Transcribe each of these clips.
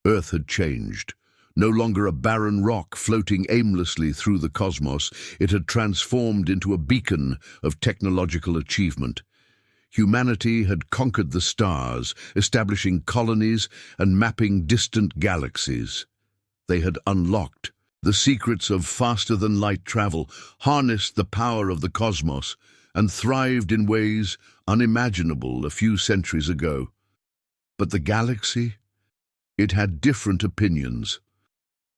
Earth had changed. No longer a barren rock floating aimlessly through the cosmos, it had transformed into a beacon of technological achievement. Humanity had conquered the stars, establishing colonies and mapping distant galaxies. They had unlocked the secrets of faster-than-light travel, harnessed the power of the cosmos, and thrived in ways unimaginable a few centuries ago. But the galaxy? It had different opinions.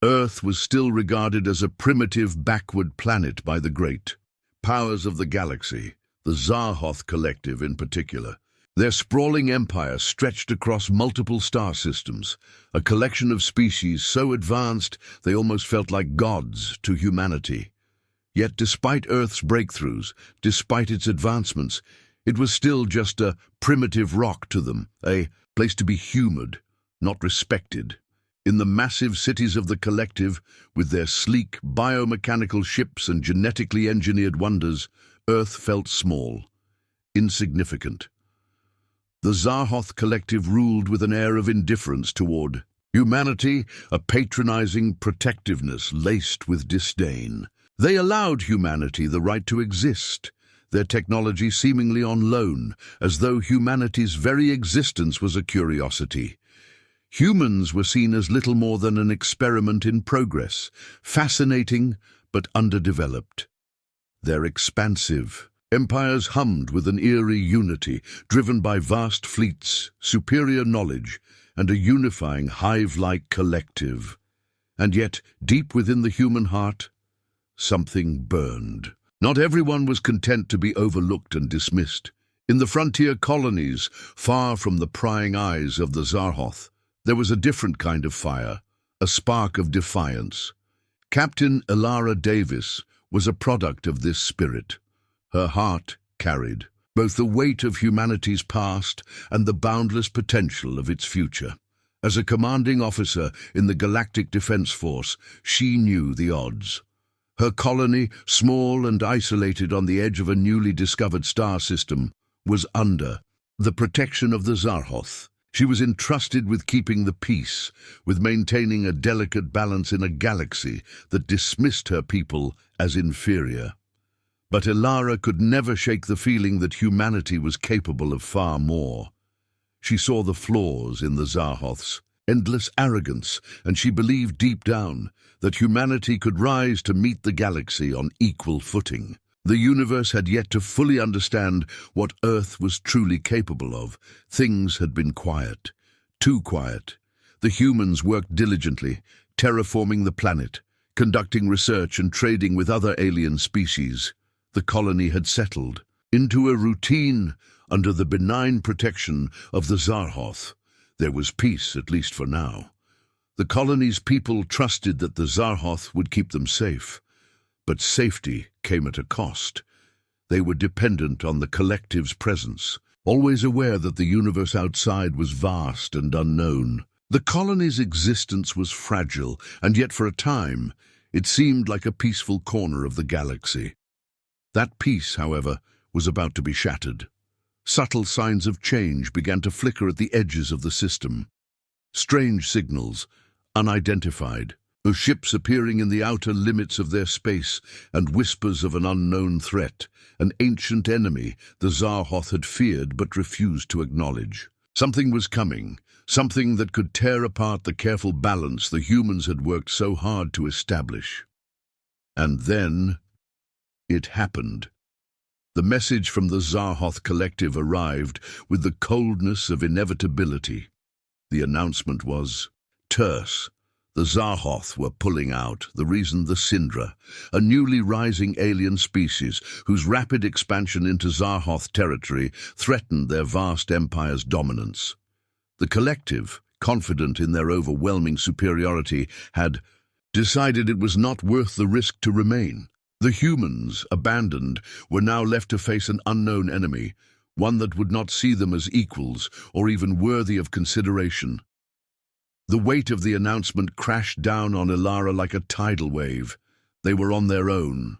Earth was still regarded as a primitive, backward planet by the great powers of the galaxy, the Zarhoth Collective in particular. Their sprawling empire stretched across multiple star systems, a collection of species so advanced they almost felt like gods to humanity. Yet despite Earth's breakthroughs, despite its advancements, it was still just a primitive rock to them, a place to be humored, not respected. In the massive cities of the collective, with their sleek biomechanical ships and genetically engineered wonders, Earth felt small, insignificant. The Zarhoth Collective ruled with an air of indifference toward humanity, a patronizing protectiveness laced with disdain. They allowed humanity the right to exist, their technology seemingly on loan, as though humanity's very existence was a curiosity. Humans were seen as little more than an experiment in progress, fascinating but underdeveloped. Their expansive empires hummed with an eerie unity, driven by vast fleets, superior knowledge, and a unifying hive-like collective. And yet, deep within the human heart, something burned. Not everyone was content to be overlooked and dismissed. In the frontier colonies, far from the prying eyes of the Zarhoth, there was a different kind of fire, a spark of defiance. Captain Elara Davis was a product of this spirit. Her heart carried both the weight of humanity's past and the boundless potential of its future. As a commanding officer in the Galactic Defense Force, she knew the odds. Her colony, small and isolated on the edge of a newly discovered star system, was under the protection of the Zarhoth. She was entrusted with keeping the peace, with maintaining a delicate balance in a galaxy that dismissed her people as inferior. But Elara could never shake the feeling that humanity was capable of far more. She saw the flaws in the Zarhoth's endless arrogance, and she believed deep down that humanity could rise to meet the galaxy on equal footing. The universe had yet to fully understand what Earth was truly capable of. Things had been quiet, too quiet. The humans worked diligently, terraforming the planet, conducting research and trading with other alien species. The colony had settled into a routine under the benign protection of the Zarhoth. There was peace, at least for now. The colony's people trusted that the Zarhoth would keep them safe. But safety came at a cost. They were dependent on the collective's presence, always aware that the universe outside was vast and unknown. The colony's existence was fragile, and yet for a time, it seemed like a peaceful corner of the galaxy. That peace, however, was about to be shattered. Subtle signs of change began to flicker at the edges of the system. Strange signals, unidentified, of ships appearing in the outer limits of their space, and whispers of an unknown threat, an ancient enemy the Zarhoth had feared but refused to acknowledge. Something was coming, something that could tear apart the careful balance the humans had worked so hard to establish. And then it happened. The message from the Zarhoth Collective arrived with the coldness of inevitability. The announcement was terse. The Zarhoth were pulling out, the reason the Syndra, a newly rising alien species whose rapid expansion into Zarhoth territory threatened their vast empire's dominance. The collective, confident in their overwhelming superiority, had decided it was not worth the risk to remain. The humans, abandoned, were now left to face an unknown enemy, one that would not see them as equals or even worthy of consideration. The weight of the announcement crashed down on Elara like a tidal wave. They were on their own.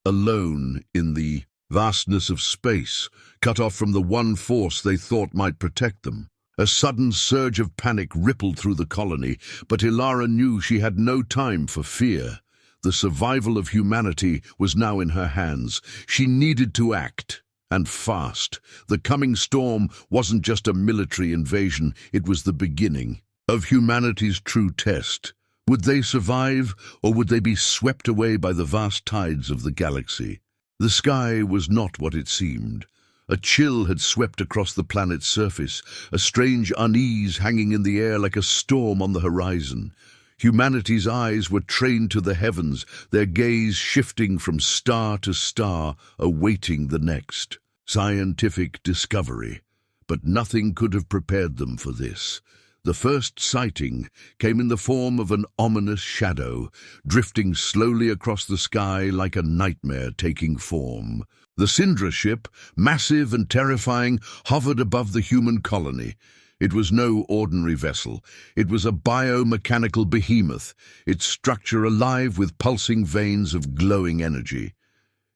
Alone in the vastness of space, cut off from the one force they thought might protect them. A sudden surge of panic rippled through the colony, but Ilara knew she had no time for fear. The survival of humanity was now in her hands. She needed to act, and fast. The coming storm wasn't just a military invasion, it was the beginning of humanity's true test. Would they survive, or would they be swept away by the vast tides of the galaxy? The sky was not what it seemed. A chill had swept across the planet's surface, a strange unease hanging in the air like a storm on the horizon. Humanity's eyes were trained to the heavens, their gaze shifting from star to star, awaiting the next scientific discovery. But nothing could have prepared them for this. The first sighting came in the form of an ominous shadow, drifting slowly across the sky like a nightmare taking form. The Syndra ship, massive and terrifying, hovered above the human colony. It was no ordinary vessel. It was a biomechanical behemoth, its structure alive with pulsing veins of glowing energy.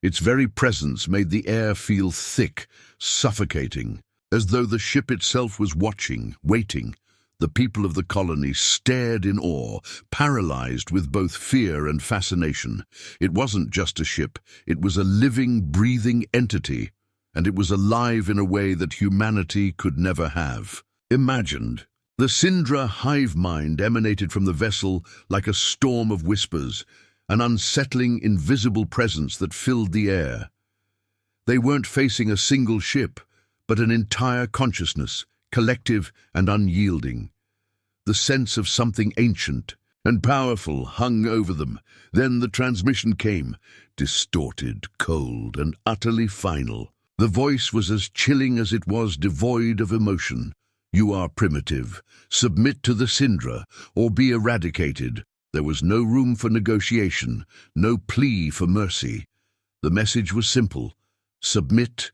Its very presence made the air feel thick, suffocating, as though the ship itself was watching, waiting. The people of the colony stared in awe, paralyzed with both fear and fascination. It wasn't just a ship, it was a living, breathing entity, and it was alive in a way that humanity could never have imagined. The Syndra hive mind emanated from the vessel like a storm of whispers, an unsettling, invisible presence that filled the air. They weren't facing a single ship, but an entire consciousness, collective and unyielding. The sense of something ancient and powerful hung over them. Then the transmission came, distorted, cold, and utterly final. The voice was as chilling as it was devoid of emotion. "You are primitive. Submit to the Syndra, or be eradicated." There was no room for negotiation, no plea for mercy. The message was simple: submit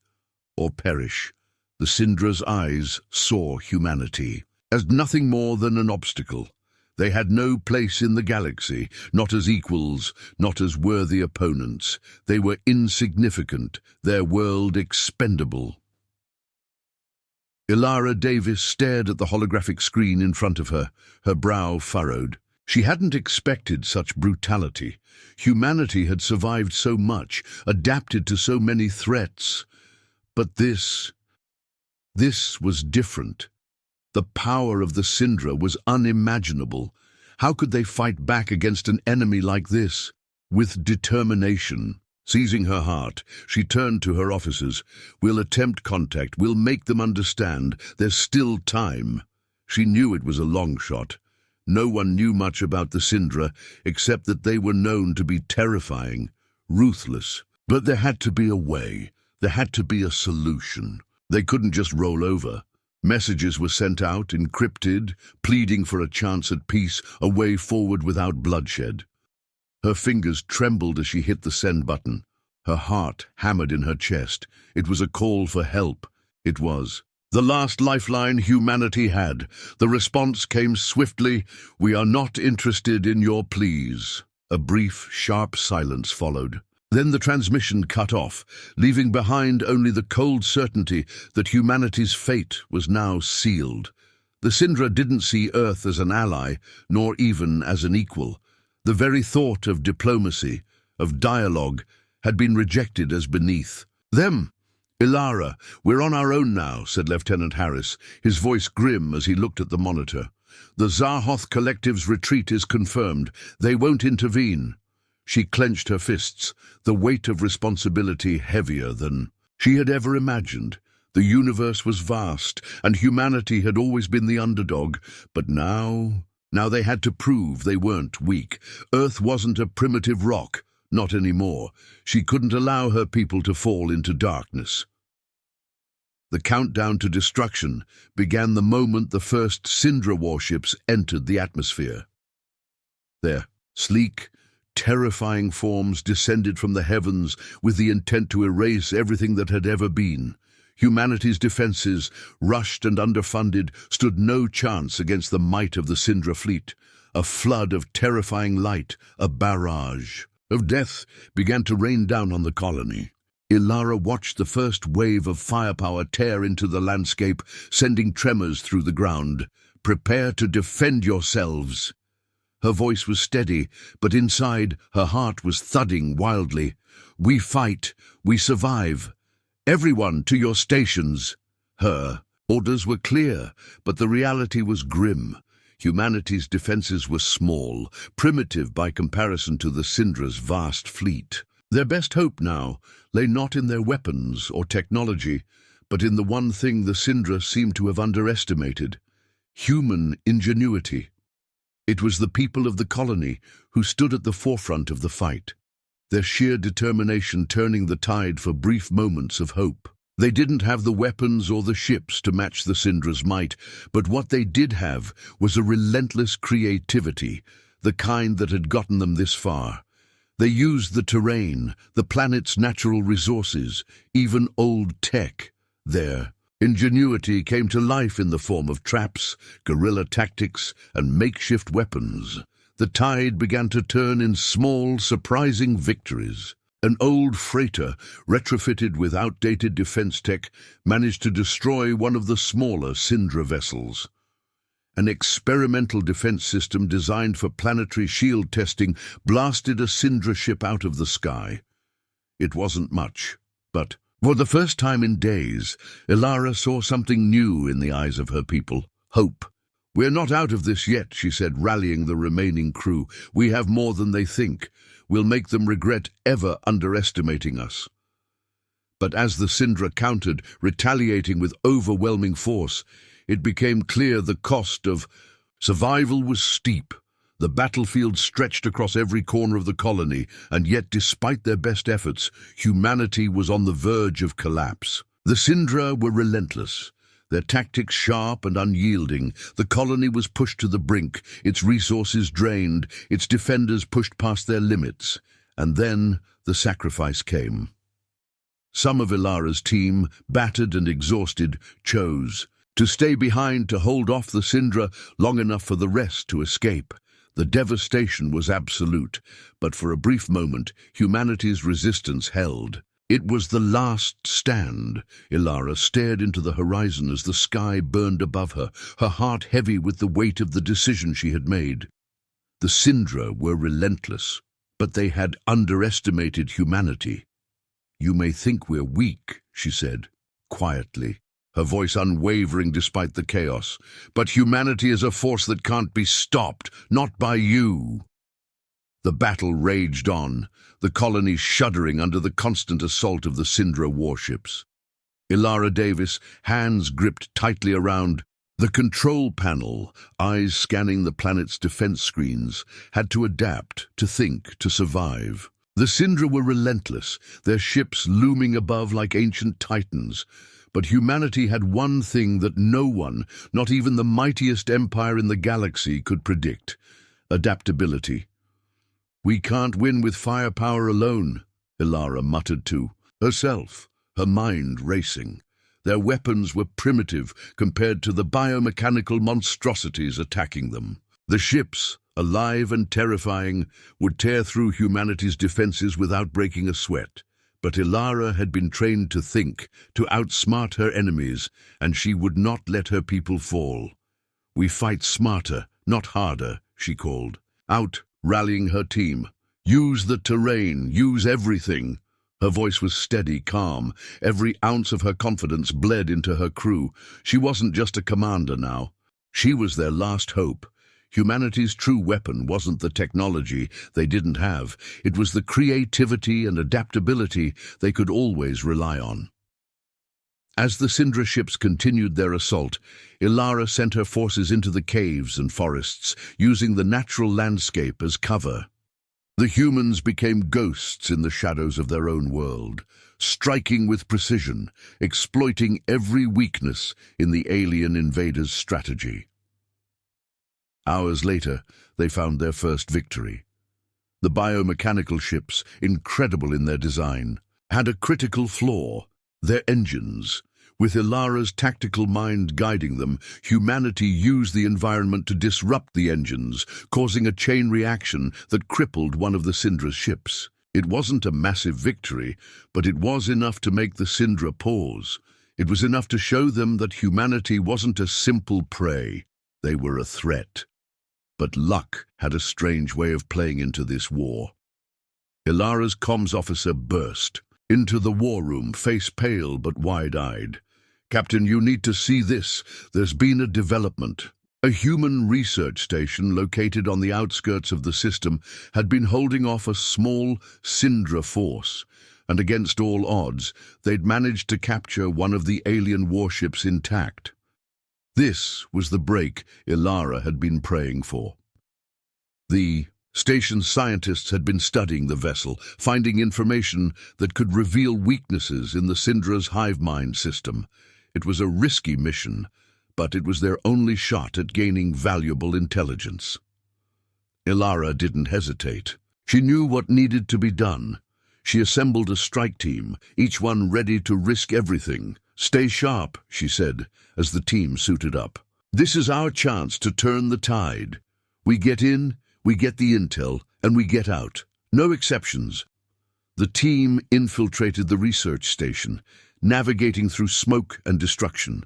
or perish. The Syndra's eyes saw humanity as nothing more than an obstacle. They had no place in the galaxy, not as equals, not as worthy opponents. They were insignificant, their world expendable. Ilara Davis stared at the holographic screen in front of her, her brow furrowed. She hadn't expected such brutality. Humanity had survived so much, adapted to so many threats. But this was different. The power of the Syndra was unimaginable. How could they fight back against an enemy like this? With determination, seizing her heart, she turned to her officers. "We'll attempt contact. We'll make them understand. There's still time." She knew it was a long shot. No one knew much about the Syndra, except that they were known to be terrifying, ruthless. But there had to be a way. There had to be a solution. They couldn't just roll over. Messages were sent out, encrypted, pleading for a chance at peace, a way forward without bloodshed. Her fingers trembled as she hit the send button. Her heart hammered in her chest. It was a call for help. It was the last lifeline humanity had. The response came swiftly: "We are not interested in your pleas." A brief, sharp silence followed. Then the transmission cut off, leaving behind only the cold certainty that humanity's fate was now sealed. The Syndra didn't see Earth as an ally, nor even as an equal. The very thought of diplomacy, of dialogue, had been rejected as beneath them. "Ilara, we're on our own now," said Lieutenant Harris, his voice grim as he looked at the monitor. "The Zahoth Collective's retreat is confirmed. They won't intervene." She clenched her fists, the weight of responsibility heavier than she had ever imagined. The universe was vast, and humanity had always been the underdog. But now they had to prove they weren't weak. Earth wasn't a primitive rock, not anymore. She couldn't allow her people to fall into darkness. The countdown to destruction began the moment the first Syndra warships entered the atmosphere. Their sleek, terrifying forms descended from the heavens with the intent to erase everything that had ever been. Humanity's defenses, rushed and underfunded, stood no chance against the might of the Syndra fleet. A flood of terrifying light, a barrage of death, began to rain down on the colony. Ilara watched the first wave of firepower tear into the landscape, sending tremors through the ground. "Prepare to defend yourselves." Her voice was steady, but inside, her heart was thudding wildly. "We fight. We survive. Everyone to your stations." Her orders were clear, but the reality was grim. Humanity's defenses were small, primitive by comparison to the Syndra's vast fleet. Their best hope now lay not in their weapons or technology, but in the one thing the Syndra seemed to have underestimated: human ingenuity. It was the people of the colony who stood at the forefront of the fight, their sheer determination turning the tide for brief moments of hope. They didn't have the weapons or the ships to match the Syndra's might, but what they did have was a relentless creativity, the kind that had gotten them this far. They used the terrain, the planet's natural resources, even old tech. Their ingenuity came to life in the form of traps, guerrilla tactics, and makeshift weapons. The tide began to turn in small, surprising victories. An old freighter, retrofitted with outdated defense tech, managed to destroy one of the smaller Syndra vessels. An experimental defense system designed for planetary shield testing blasted a Syndra ship out of the sky. It wasn't much, but for the first time in days, Ilara saw something new in the eyes of her people: hope. "We're not out of this yet," she said, rallying the remaining crew. "We have more than they think. We'll make them regret ever underestimating us." But as the Syndra countered, retaliating with overwhelming force, it became clear the cost of survival was steep. The battlefield stretched across every corner of the colony, and yet, despite their best efforts, humanity was on the verge of collapse. The Syndra were relentless, their tactics sharp and unyielding. The colony was pushed to the brink, its resources drained, its defenders pushed past their limits. And then the sacrifice came. Some of Ilara's team, battered and exhausted, chose to stay behind to hold off the Syndra long enough for the rest to escape. The devastation was absolute, but for a brief moment, humanity's resistance held. It was the last stand. Ilara stared into the horizon as the sky burned above her, her heart heavy with the weight of the decision she had made. The Syndra were relentless, but they had underestimated humanity. "You may think we're weak," she said, quietly, her voice unwavering despite the chaos, "but humanity is a force that can't be stopped, not by you." The battle raged on, the colony shuddering under the constant assault of the Syndra warships. Ilara Davis, hands gripped tightly around the control panel, eyes scanning the planet's defense screens, had to adapt, to think, to survive. The Syndra were relentless, their ships looming above like ancient titans. But humanity had one thing that no one, not even the mightiest empire in the galaxy, could predict: adaptability. "We can't win with firepower alone," Ilara muttered to herself, her mind racing. Their weapons were primitive compared to the biomechanical monstrosities attacking them. The ships, alive and terrifying, would tear through humanity's defenses without breaking a sweat. But Ilara had been trained to think, to outsmart her enemies, and she would not let her people fall. "We fight smarter, not harder," she called, out, rallying her team. "Use the terrain, use everything." Her voice was steady, calm. Every ounce of her confidence bled into her crew. She wasn't just a commander now. She was their last hope. Humanity's true weapon wasn't the technology they didn't have. It was the creativity and adaptability they could always rely on. As the Syndra ships continued their assault, Ilara sent her forces into the caves and forests, using the natural landscape as cover. The humans became ghosts in the shadows of their own world, striking with precision, exploiting every weakness in the alien invaders' strategy. Hours later, they found their first victory. The biomechanical ships, incredible in their design, had a critical flaw: their engines. With Ilara's tactical mind guiding them, humanity used the environment to disrupt the engines, causing a chain reaction that crippled one of the Syndra's ships. It wasn't a massive victory, but it was enough to make the Syndra pause. It was enough to show them that humanity wasn't a simple prey. They were a threat. But luck had a strange way of playing into this war. Ilara's comms officer burst into the war room, face pale but wide-eyed. "Captain, you need to see this. There's been a development." A human research station located on the outskirts of the system had been holding off a small Syndra force, and against all odds, they'd managed to capture one of the alien warships intact. This was the break Ilara had been praying for. The station's scientists had been studying the vessel, finding information that could reveal weaknesses in the Syndra's hive mind system. It was a risky mission, but it was their only shot at gaining valuable intelligence. Ilara didn't hesitate. She knew what needed to be done. She assembled a strike team, each one ready to risk everything. "Stay sharp," she said, as the team suited up. "This is our chance to turn the tide. We get in, we get the intel, and we get out. No exceptions." The team infiltrated the research station, navigating through smoke and destruction.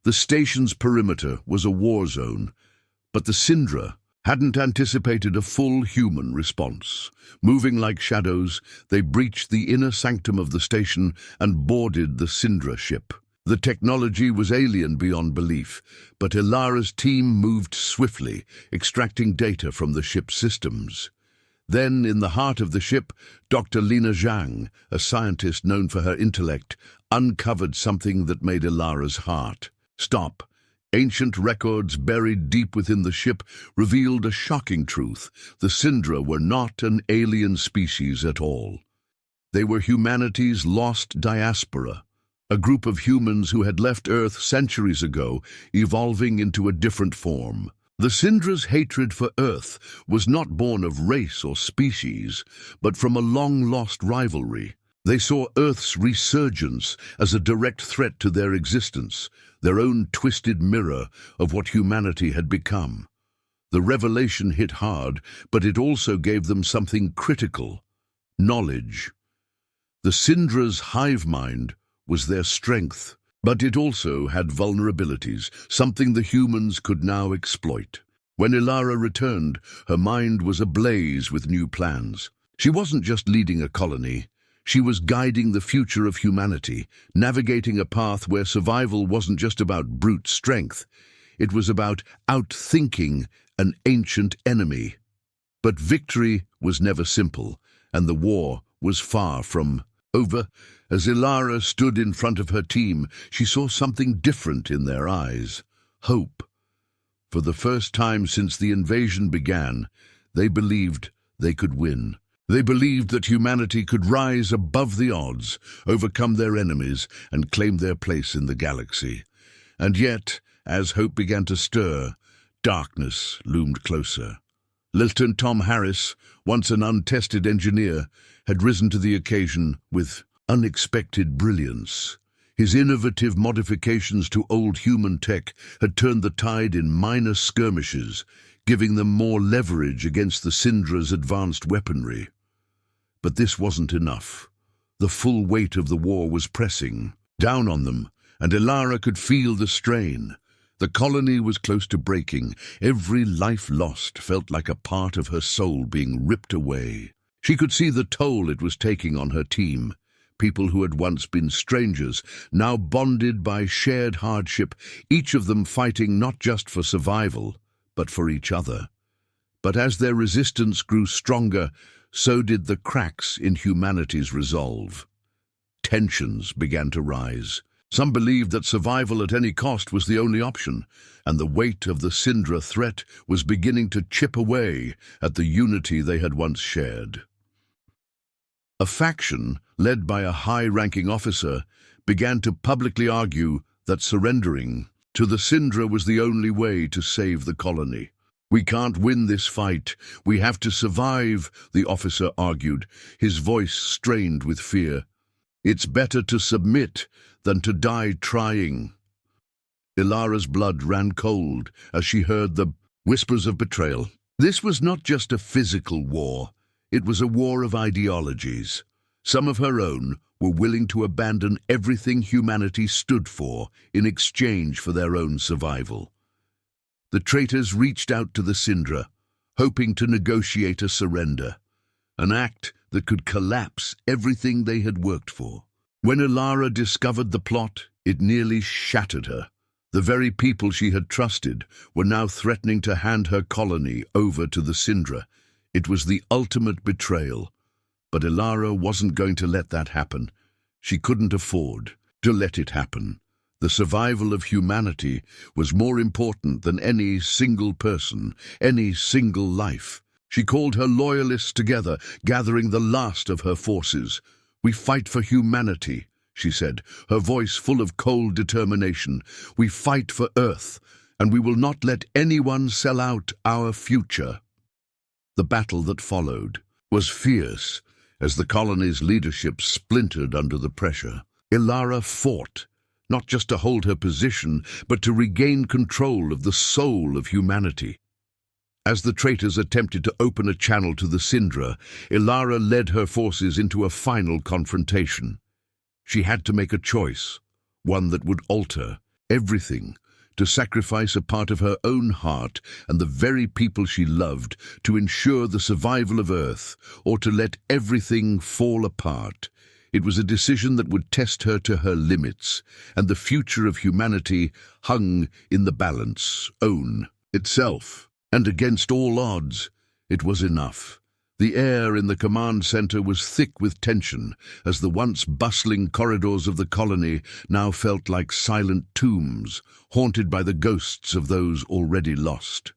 The station's perimeter was a war zone, but the Syndra hadn't anticipated a full human response. Moving like shadows, they breached the inner sanctum of the station and boarded the Syndra ship. The technology was alien beyond belief, but Ilara's team moved swiftly, extracting data from the ship's systems. Then, in the heart of the ship, Dr. Lina Zhang, a scientist known for her intellect, uncovered something that made Ilara's heart stop. Ancient records buried deep within the ship revealed a shocking truth. The Syndra were not an alien species at all. They were humanity's lost diaspora, a group of humans who had left Earth centuries ago, evolving into a different form. The Syndra's hatred for Earth was not born of race or species, but from a long-lost rivalry. They saw Earth's resurgence as a direct threat to their existence, their own twisted mirror of what humanity had become. The revelation hit hard, but it also gave them something critical: knowledge. The Syndra's hive mind was their strength, but it also had vulnerabilities, something the humans could now exploit. When Ilara returned, her mind was ablaze with new plans. She wasn't just leading a colony. She was guiding the future of humanity, navigating a path where survival wasn't just about brute strength. It was about outthinking an ancient enemy. But victory was never simple, and the war was far from over. As Ilara stood in front of her team, she saw something different in their eyes: hope. For the first time since the invasion began, they believed they could win. They believed that humanity could rise above the odds, overcome their enemies, and claim their place in the galaxy. And yet, as hope began to stir, darkness loomed closer. Lieutenant Tom Harris, once an untested engineer, had risen to the occasion with unexpected brilliance. His innovative modifications to old human tech had turned the tide in minor skirmishes, giving them more leverage against the Syndra's advanced weaponry. But this wasn't enough. The full weight of the war was pressing down on them, and Ilara could feel the strain. The colony was close to breaking. Every life lost felt like a part of her soul being ripped away. She could see the toll it was taking on her team. People who had once been strangers, now bonded by shared hardship, each of them fighting not just for survival, but for each other. But as their resistance grew stronger, so did the cracks in humanity's resolve. Tensions began to rise. Some believed that survival at any cost was the only option, and the weight of the Syndra threat was beginning to chip away at the unity they had once shared. A faction, led by a high-ranking officer, began to publicly argue that surrendering to the Syndra was the only way to save the colony. "We can't win this fight. We have to survive," the officer argued, his voice strained with fear. "It's better to submit than to die trying." Ilara's blood ran cold as she heard the whispers of betrayal. This was not just a physical war. It was a war of ideologies. Some of her own were willing to abandon everything humanity stood for in exchange for their own survival. The traitors reached out to the Syndra, hoping to negotiate a surrender, an act that could collapse everything they had worked for. When Ilara discovered the plot, it nearly shattered her. The very people she had trusted were now threatening to hand her colony over to the Syndra. It was the ultimate betrayal. But Ilara wasn't going to let that happen. She couldn't afford to let it happen. The survival of humanity was more important than any single person, any single life. She called her loyalists together, gathering the last of her forces. "We fight for humanity," she said, her voice full of cold determination. "We fight for Earth, and we will not let anyone sell out our future." The battle that followed was fierce, as the colony's leadership splintered under the pressure. Ilara fought, not just to hold her position, but to regain control of the soul of humanity. As the traitors attempted to open a channel to the Syndra, Ilara led her forces into a final confrontation. She had to make a choice, one that would alter everything, to sacrifice a part of her own heart and the very people she loved to ensure the survival of Earth, or to let everything fall apart. It was a decision that would test her to her limits, and the future of humanity hung in the balance, own itself. And against all odds, it was enough. The air in the command center was thick with tension, as the once bustling corridors of the colony now felt like silent tombs, haunted by the ghosts of those already lost.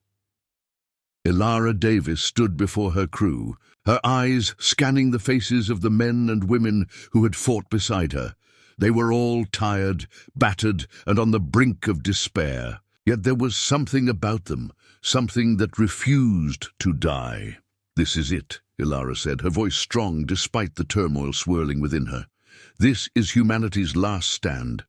Ilara Davis stood before her crew, her eyes scanning the faces of the men and women who had fought beside her. They were all tired, battered, and on the brink of despair. Yet there was something about them, something that refused to die. "This is it," Ilara said, her voice strong despite the turmoil swirling within her. "This is humanity's last stand.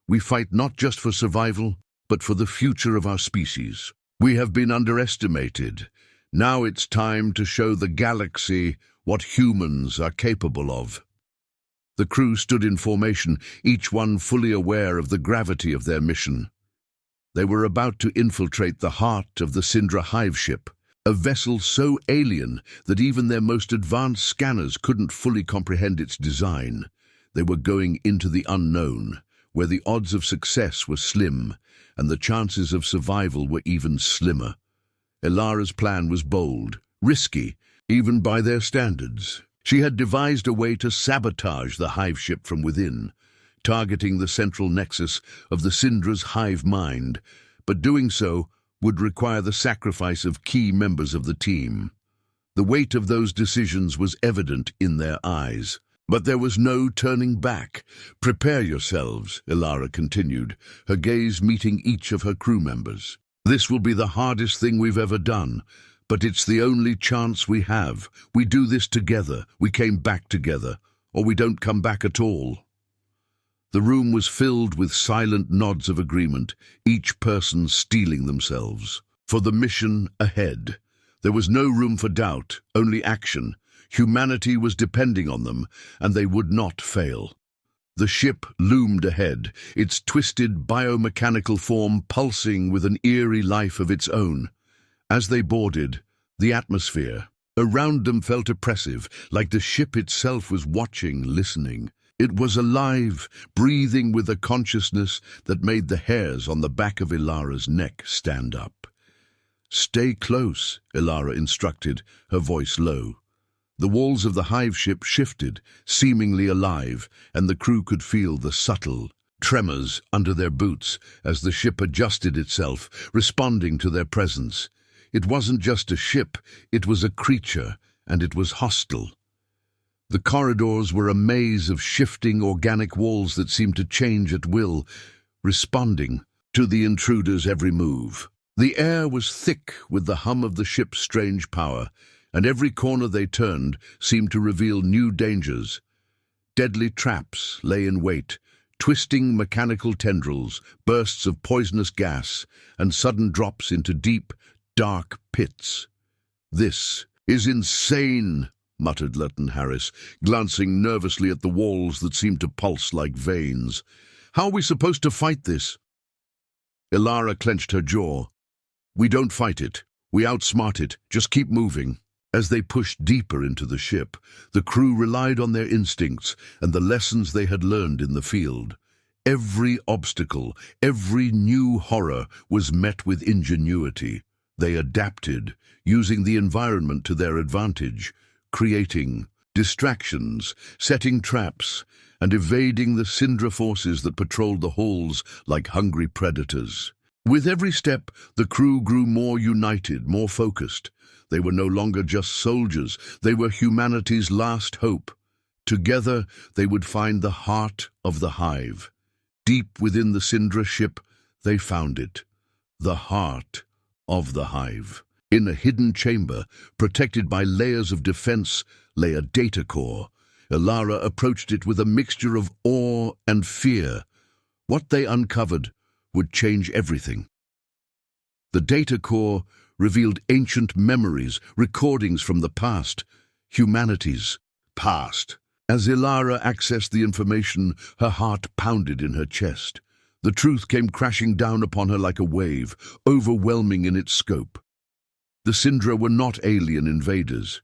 We fight not just for survival, but for the future of our species. We have been underestimated. Now it's time to show the galaxy what humans are capable of." The crew stood in formation, each one fully aware of the gravity of their mission. They were about to infiltrate the heart of the Syndra hive ship, a vessel so alien that even their most advanced scanners couldn't fully comprehend its design. They were going into the unknown, where the odds of success were slim, and the chances of survival were even slimmer. Ilara's plan was bold, risky, even by their standards. She had devised a way to sabotage the hive ship from within, targeting the central nexus of the Syndra's hive mind, but doing so would require the sacrifice of key members of the team. The weight of those decisions was evident in their eyes. But there was no turning back. "Prepare yourselves," Ilara continued, her gaze meeting each of her crew members. "This will be the hardest thing we've ever done, but it's the only chance we have. We do this together, we came back together, or we don't come back at all." The room was filled with silent nods of agreement, each person steeling themselves for the mission ahead. There was no room for doubt, only action. Humanity was depending on them, and they would not fail. The ship loomed ahead, its twisted biomechanical form pulsing with an eerie life of its own. As they boarded, the atmosphere around them felt oppressive, like the ship itself was watching, listening. It was alive, breathing with a consciousness that made the hairs on the back of Ilara's neck stand up. "Stay close," Ilara instructed, her voice low. The walls of the hive ship shifted, seemingly alive, and the crew could feel the subtle tremors under their boots as the ship adjusted itself, responding to their presence. It wasn't just a ship, it was a creature, and it was hostile. The corridors were a maze of shifting organic walls that seemed to change at will, responding to the intruder's every move. The air was thick with the hum of the ship's strange power, and every corner they turned seemed to reveal new dangers. Deadly traps lay in wait, twisting mechanical tendrils, bursts of poisonous gas, and sudden drops into deep, dark pits. "This is insane," muttered Lieutenant Harris, glancing nervously at the walls that seemed to pulse like veins. "How are we supposed to fight this?" Ilara clenched her jaw. "We don't fight it. We outsmart it. Just keep moving." As they pushed deeper into the ship, the crew relied on their instincts and the lessons they had learned in the field. Every obstacle, every new horror was met with ingenuity. They adapted, using the environment to their advantage, creating distractions, setting traps, and evading the Syndra forces that patrolled the halls like hungry predators. With every step, the crew grew more united, more focused. They were no longer just soldiers, they were humanity's last hope. Together, they would find the heart of the hive. Deep within the Syndra ship, they found it. The heart of the hive. In a hidden chamber, protected by layers of defense, lay a data core. Ilara approached it with a mixture of awe and fear. What they uncovered would change everything. The data core revealed ancient memories, recordings from the past, humanity's past. As Ilara accessed the information, her heart pounded in her chest. The truth came crashing down upon her like a wave, overwhelming in its scope. The Syndra were not alien invaders.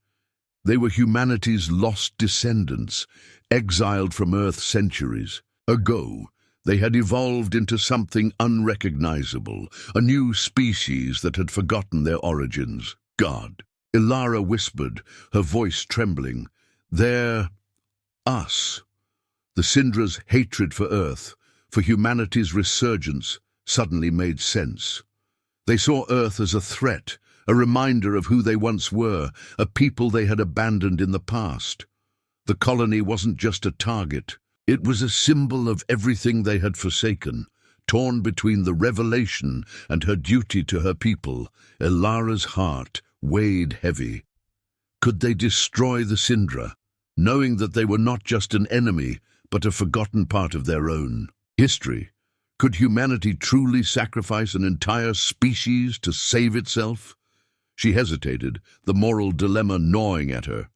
They were humanity's lost descendants, exiled from Earth centuries ago. They had evolved into something unrecognizable, a new species that had forgotten their origins. "God," Ilara whispered, her voice trembling. "They're us." The Syndra's hatred for Earth, for humanity's resurgence, suddenly made sense. They saw Earth as a threat, a reminder of who they once were, a people they had abandoned in the past. The colony wasn't just a target. It was a symbol of everything they had forsaken. Torn between the revelation and her duty to her people, Ilara's heart weighed heavy. Could they destroy the Syndra, knowing that they were not just an enemy, but a forgotten part of their own history? Could humanity truly sacrifice an entire species to save itself? She hesitated, the moral dilemma gnawing at her.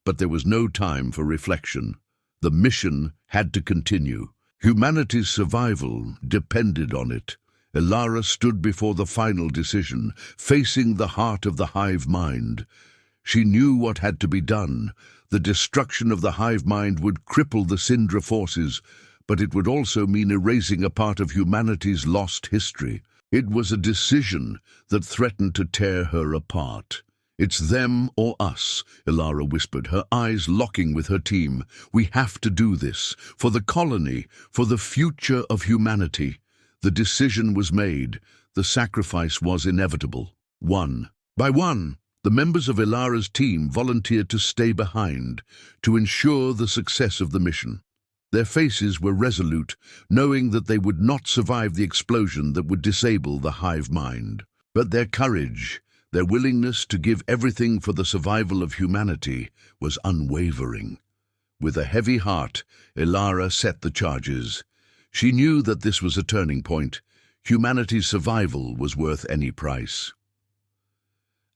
But there was no time for reflection. The mission had to continue. Humanity's survival depended on it. Ilara stood before the final decision, facing the heart of the hive mind. She knew what had to be done. The destruction of the hive mind would cripple the Syndra forces, but it would also mean erasing a part of humanity's lost history. It was a decision that threatened to tear her apart. "It's them or us," Ilara whispered, her eyes locking with her team. "We have to do this, for the colony, for the future of humanity." The decision was made. The sacrifice was inevitable. One by one, the members of Ilara's team volunteered to stay behind, to ensure the success of the mission. Their faces were resolute, knowing that they would not survive the explosion that would disable the hive mind. But their courage, their willingness to give everything for the survival of humanity, was unwavering. With a heavy heart, Ilara set the charges. She knew that this was a turning point. Humanity's survival was worth any price.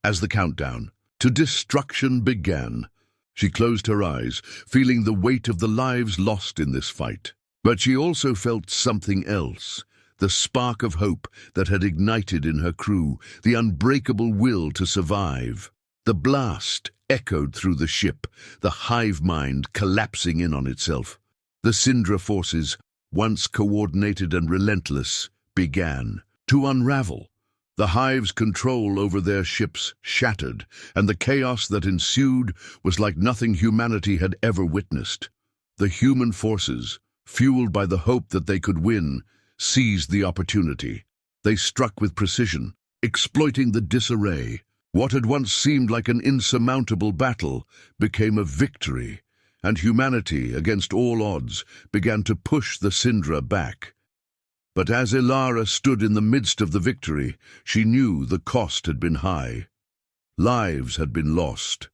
As the countdown to destruction began, she closed her eyes, feeling the weight of the lives lost in this fight. But she also felt something else. The spark of hope that had ignited in her crew, the unbreakable will to survive. The blast echoed through the ship, the hive mind collapsing in on itself. The Syndra forces, once coordinated and relentless, began to unravel. The hive's control over their ships shattered, and the chaos that ensued was like nothing humanity had ever witnessed. The human forces, fueled by the hope that they could win, seized the opportunity. They struck with precision, exploiting the disarray. What had once seemed like an insurmountable battle became a victory, and humanity, against all odds, began to push the Syndra back. But as Ilara stood in the midst of the victory, she knew the cost had been high. Lives had been lost.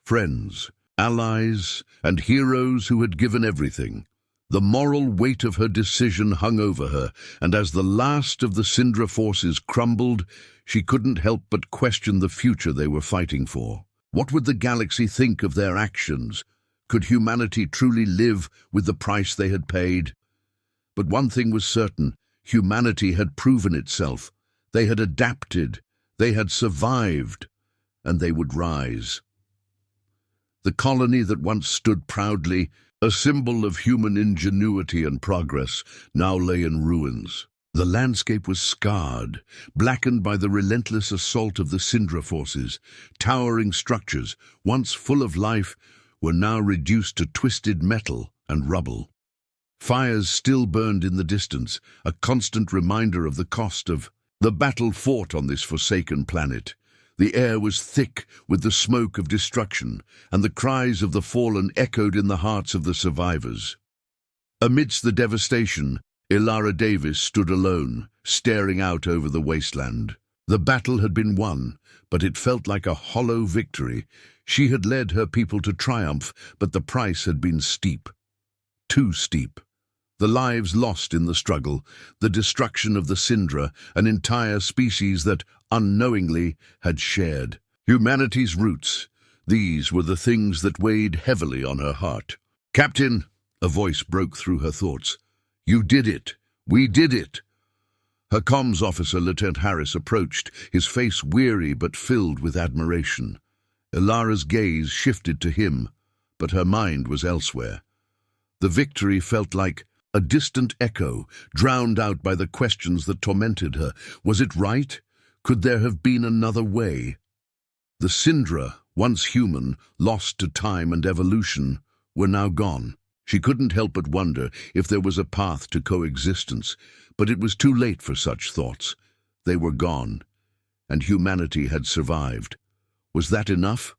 Friends, allies, and heroes who had given everything. The moral weight of her decision hung over her, and as the last of the Syndra forces crumbled, she couldn't help but question the future they were fighting for. What would the galaxy think of their actions? Could humanity truly live with the price they had paid? But one thing was certain: humanity had proven itself. They had adapted, they had survived, and they would rise. The colony that once stood proudly, a symbol of human ingenuity and progress, now lay in ruins. The landscape was scarred, blackened by the relentless assault of the Syndra forces. Towering structures, once full of life, were now reduced to twisted metal and rubble. Fires still burned in the distance, a constant reminder of the cost of the battle fought on this forsaken planet. The air was thick with the smoke of destruction, and the cries of the fallen echoed in the hearts of the survivors. Amidst the devastation, Ilara Davis stood alone, staring out over the wasteland. The battle had been won, but it felt like a hollow victory. She had led her people to triumph, but the price had been steep. Too steep. The lives lost in the struggle, the destruction of the Syndra, an entire species that, unknowingly, had shared humanity's roots. These were the things that weighed heavily on her heart. "Captain," a voice broke through her thoughts. "You did it. We did it." Her comms officer, Lieutenant Harris, approached, his face weary but filled with admiration. Ilara's gaze shifted to him, but her mind was elsewhere. The victory felt like a distant echo, drowned out by the questions that tormented her. Was it right? Could there have been another way? The Syndra, once human, lost to time and evolution, were now gone. She couldn't help but wonder if there was a path to coexistence, but it was too late for such thoughts. They were gone, and humanity had survived. Was that enough?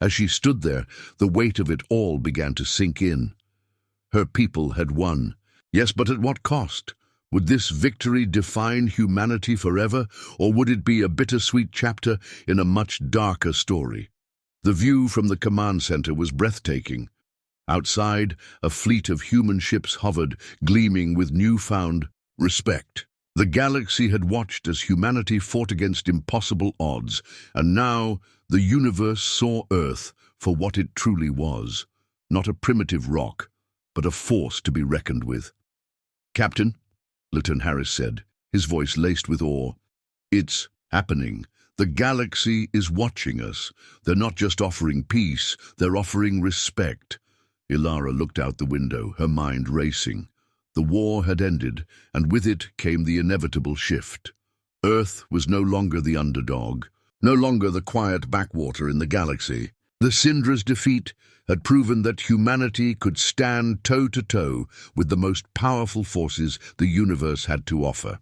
As she stood there, the weight of it all began to sink in. Her people had won. Yes, but at what cost? Would this victory define humanity forever, or would it be a bittersweet chapter in a much darker story? The view from the command center was breathtaking. Outside, a fleet of human ships hovered, gleaming with newfound respect. The galaxy had watched as humanity fought against impossible odds, and now the universe saw Earth for what it truly was, not a primitive rock, but a force to be reckoned with. "Captain," Lieutenant Harris said, his voice laced with awe, "it's happening. The galaxy is watching us. They're not just offering peace, they're offering respect." Ilara looked out the window, her mind racing. The war had ended, and with it came the inevitable shift. Earth was no longer the underdog, no longer the quiet backwater in the galaxy. The Syndra's defeat had proven that humanity could stand toe-to-toe with the most powerful forces the universe had to offer.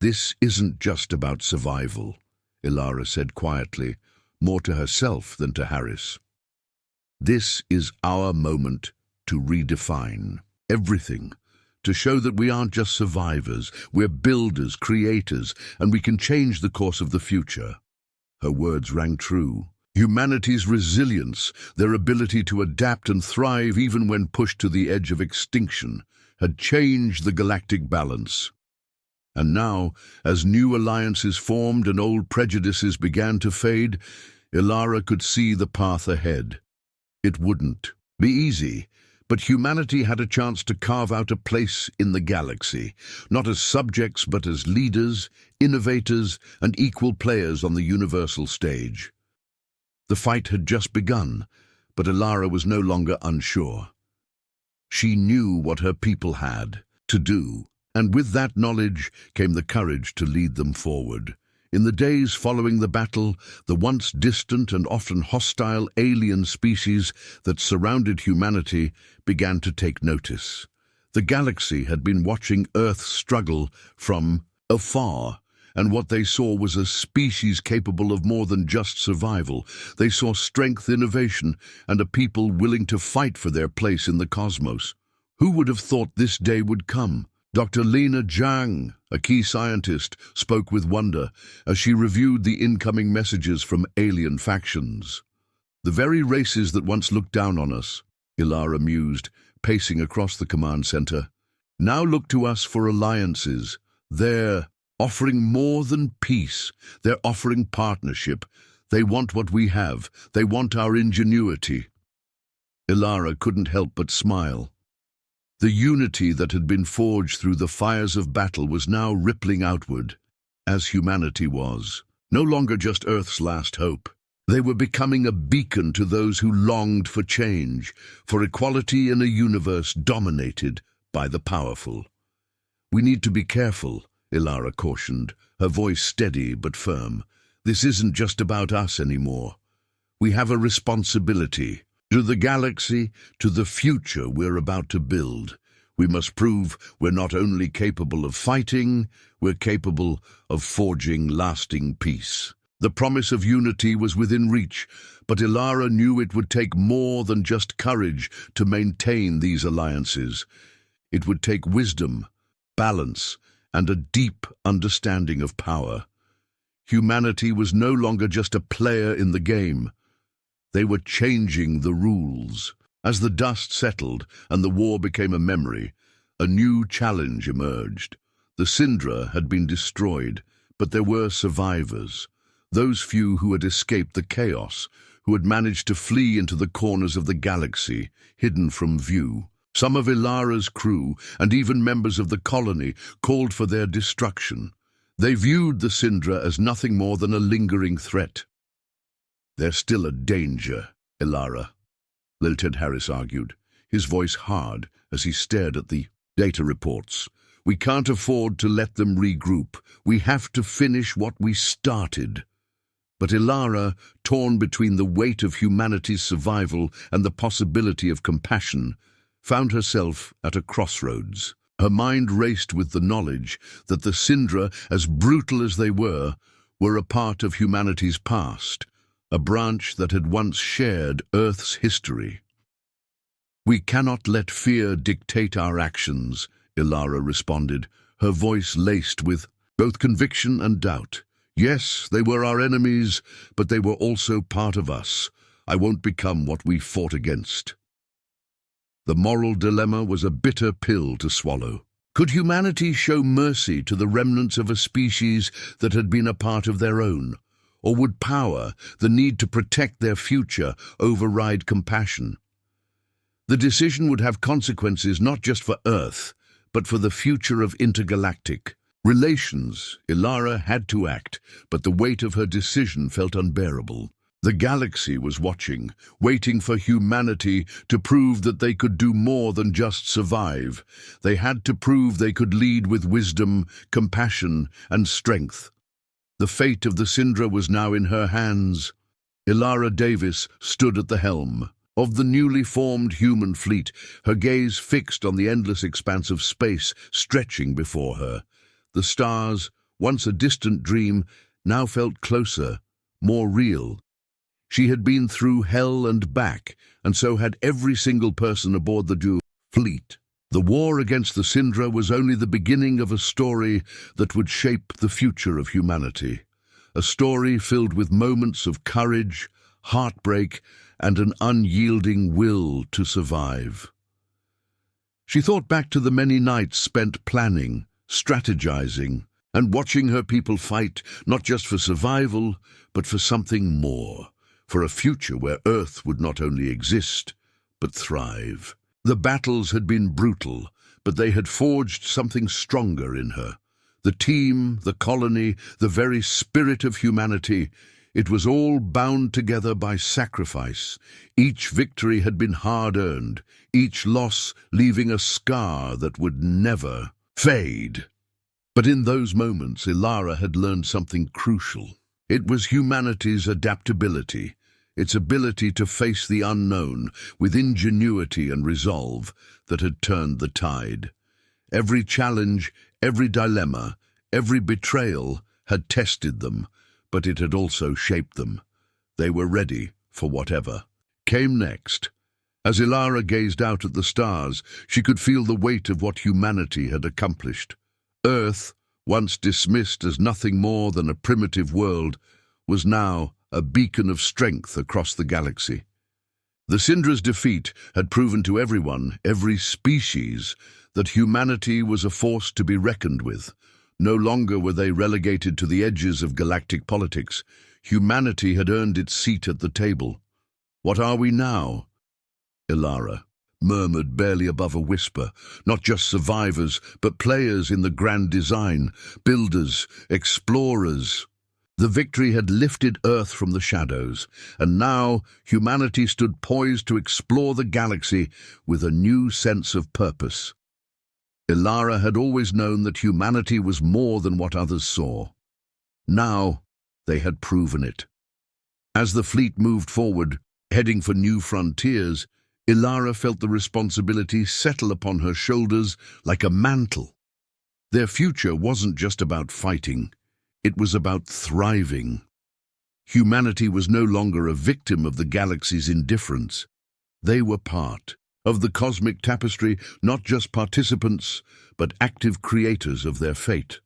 "This isn't just about survival," Ilara said quietly, more to herself than to Harris. "This is our moment to redefine everything, to show that we aren't just survivors, we're builders, creators, and we can change the course of the future." Her words rang true. Humanity's resilience, their ability to adapt and thrive even when pushed to the edge of extinction, had changed the galactic balance. And now, as new alliances formed and old prejudices began to fade, Ilara could see the path ahead. It wouldn't be easy, but humanity had a chance to carve out a place in the galaxy, not as subjects but as leaders, innovators, and equal players on the universal stage. The fight had just begun, but Ilara was no longer unsure. She knew what her people had to do, and with that knowledge came the courage to lead them forward. In the days following the battle, the once distant and often hostile alien species that surrounded humanity began to take notice. The galaxy had been watching Earth's struggle from afar, and what they saw was a species capable of more than just survival. They saw strength, innovation, and a people willing to fight for their place in the cosmos. Who would have thought this day would come? Dr. Lena Zhang, a key scientist, spoke with wonder as she reviewed the incoming messages from alien factions. "The very races that once looked down on us," Ilara mused, pacing across the command center, "now look to us for alliances. They're offering more than peace. They're offering partnership. They want what we have. They want our ingenuity. Ilara couldn't help but smile. The unity that had been forged through the fires of battle was now rippling outward, as humanity was. No longer just Earth's last hope. They were becoming a beacon to those who longed for change, for equality in a universe dominated by the powerful. "We need to be careful," Ilara cautioned, her voice steady but firm. "This isn't just about us anymore. We have a responsibility to the galaxy, to the future we're about to build. We must prove we're not only capable of fighting, we're capable of forging lasting peace." The promise of unity was within reach, but Ilara knew it would take more than just courage to maintain these alliances. It would take wisdom, balance, and a deep understanding of power. Humanity was no longer just a player in the game. They were changing the rules. As the dust settled and the war became a memory, a new challenge emerged. The Syndra had been destroyed, but there were survivors. Those few who had escaped the chaos, who had managed to flee into the corners of the galaxy, hidden from view. Some of Ilara's crew, and even members of the colony, called for their destruction. They viewed the Syndra as nothing more than a lingering threat. "They're still a danger, Ilara," Lieutenant Harris argued, his voice hard as he stared at the data reports. "We can't afford to let them regroup. We have to finish what we started." But Ilara, torn between the weight of humanity's survival and the possibility of compassion, found herself at a crossroads. Her mind raced with the knowledge that the Syndra, as brutal as they were a part of humanity's past, a branch that had once shared Earth's history. "We cannot let fear dictate our actions," Ilara responded, her voice laced with both conviction and doubt. "Yes, they were our enemies, but they were also part of us. I won't become what we fought against." The moral dilemma was a bitter pill to swallow. Could humanity show mercy to the remnants of a species that had been a part of their own? Or would power, the need to protect their future, override compassion? The decision would have consequences not just for Earth, but for the future of intergalactic relations. Ilara had to act, but the weight of her decision felt unbearable. The galaxy was watching, waiting for humanity to prove that they could do more than just survive. They had to prove they could lead with wisdom, compassion, and strength. The fate of the Syndra was now in her hands. Ilara Davis stood at the helm of the newly formed human fleet, her gaze fixed on the endless expanse of space stretching before her. The stars, once a distant dream, now felt closer, more real. She had been through hell and back, and so had every single person aboard the dual fleet. The war against the Syndra was only the beginning of a story that would shape the future of humanity. A story filled with moments of courage, heartbreak, and an unyielding will to survive. She thought back to the many nights spent planning, strategizing, and watching her people fight, not just for survival, but for something more, for a future where Earth would not only exist, but thrive. The battles had been brutal, but they had forged something stronger in her. The team, the colony, the very spirit of humanity, it was all bound together by sacrifice. Each victory had been hard-earned, each loss leaving a scar that would never fade. But in those moments, Ilara had learned something crucial. It was humanity's adaptability, its ability to face the unknown with ingenuity and resolve that had turned the tide. Every challenge, every dilemma, every betrayal had tested them, but it had also shaped them. They were ready for whatever came next. As Ilara gazed out at the stars, she could feel the weight of what humanity had accomplished. Earth, once dismissed as nothing more than a primitive world, was now a beacon of strength across the galaxy. The Syndra's defeat had proven to everyone, every species, that humanity was a force to be reckoned with. No longer were they relegated to the edges of galactic politics. Humanity had earned its seat at the table. What are we now? Ilara murmured barely above a whisper, not just survivors, but players in the grand design, builders, explorers. The victory had lifted Earth from the shadows, and now humanity stood poised to explore the galaxy with a new sense of purpose. Ilara had always known that humanity was more than what others saw. Now they had proven it. As the fleet moved forward, heading for new frontiers, Ilara felt the responsibility settle upon her shoulders like a mantle. Their future wasn't just about fighting, it was about thriving. Humanity was no longer a victim of the galaxy's indifference. They were part of the cosmic tapestry, not just participants, but active creators of their fate.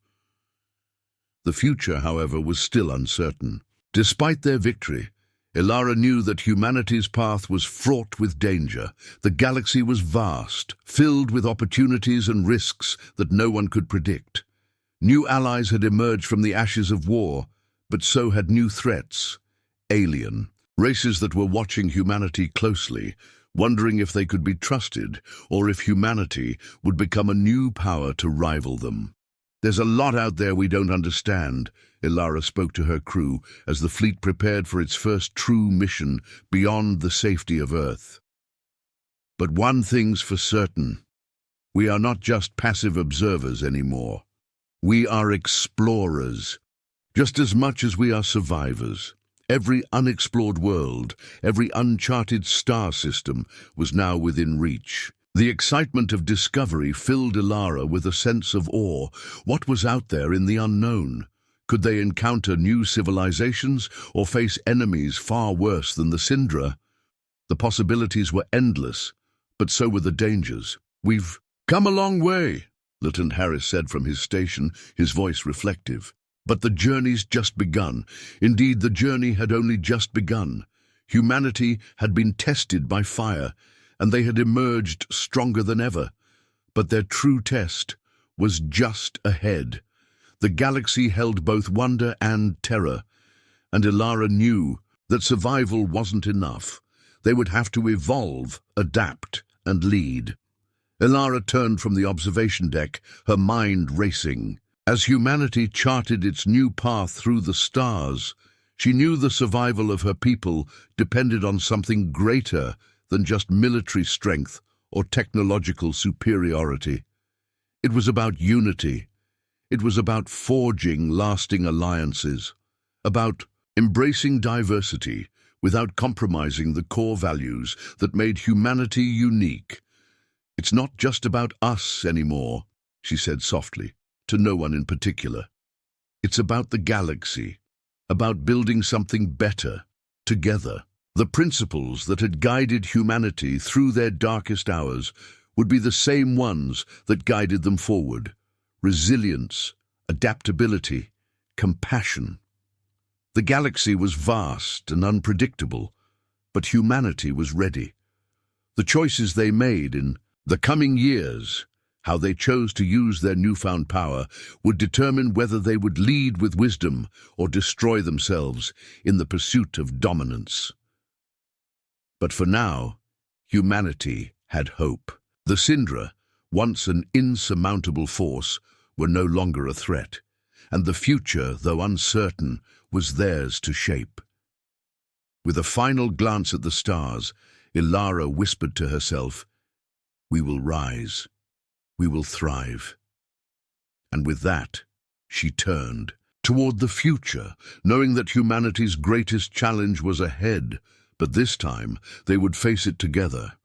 The future, however, was still uncertain. Despite their victory, Ilara knew that humanity's path was fraught with danger. The galaxy was vast, filled with opportunities and risks that no one could predict. New allies had emerged from the ashes of war, but so had new threats. Alien races that were watching humanity closely, wondering if they could be trusted or if humanity would become a new power to rival them. "There's a lot out there we don't understand," Ilara spoke to her crew as the fleet prepared for its first true mission beyond the safety of Earth. "But one thing's for certain. We are not just passive observers anymore. We are explorers, just as much as we are survivors." Every unexplored world, every uncharted star system was now within reach. The excitement of discovery filled Ilara with a sense of awe. What was out there in the unknown? Could they encounter new civilizations or face enemies far worse than the Syndra? The possibilities were endless, but so were the dangers. "We've come a long way," Lieutenant Harris said from his station, his voice reflective. "But the journey's just begun." Indeed, the journey had only just begun. Humanity had been tested by fire, and they had emerged stronger than ever. But their true test was just ahead. The galaxy held both wonder and terror, and Ilara knew that survival wasn't enough. They would have to evolve, adapt, and lead. Ilara turned from the observation deck, her mind racing. As humanity charted its new path through the stars, she knew the survival of her people depended on something greater than just military strength or technological superiority. It was about unity. It was about forging lasting alliances, about embracing diversity without compromising the core values that made humanity unique. "It's not just about us anymore," she said softly, to no one in particular. "It's about the galaxy, about building something better, together." The principles that had guided humanity through their darkest hours would be the same ones that guided them forward. Resilience, adaptability, compassion. The galaxy was vast and unpredictable, but humanity was ready. The choices they made in the coming years, how they chose to use their newfound power, would determine whether they would lead with wisdom or destroy themselves in the pursuit of dominance. But for now, humanity had hope. The Syndra, once an insurmountable force, were no longer a threat, and the future, though uncertain, was theirs to shape. With a final glance at the stars, Ilara whispered to herself, "We will rise. We will thrive." And with that, she turned toward the future, knowing that humanity's greatest challenge was ahead, but this time they would face it together.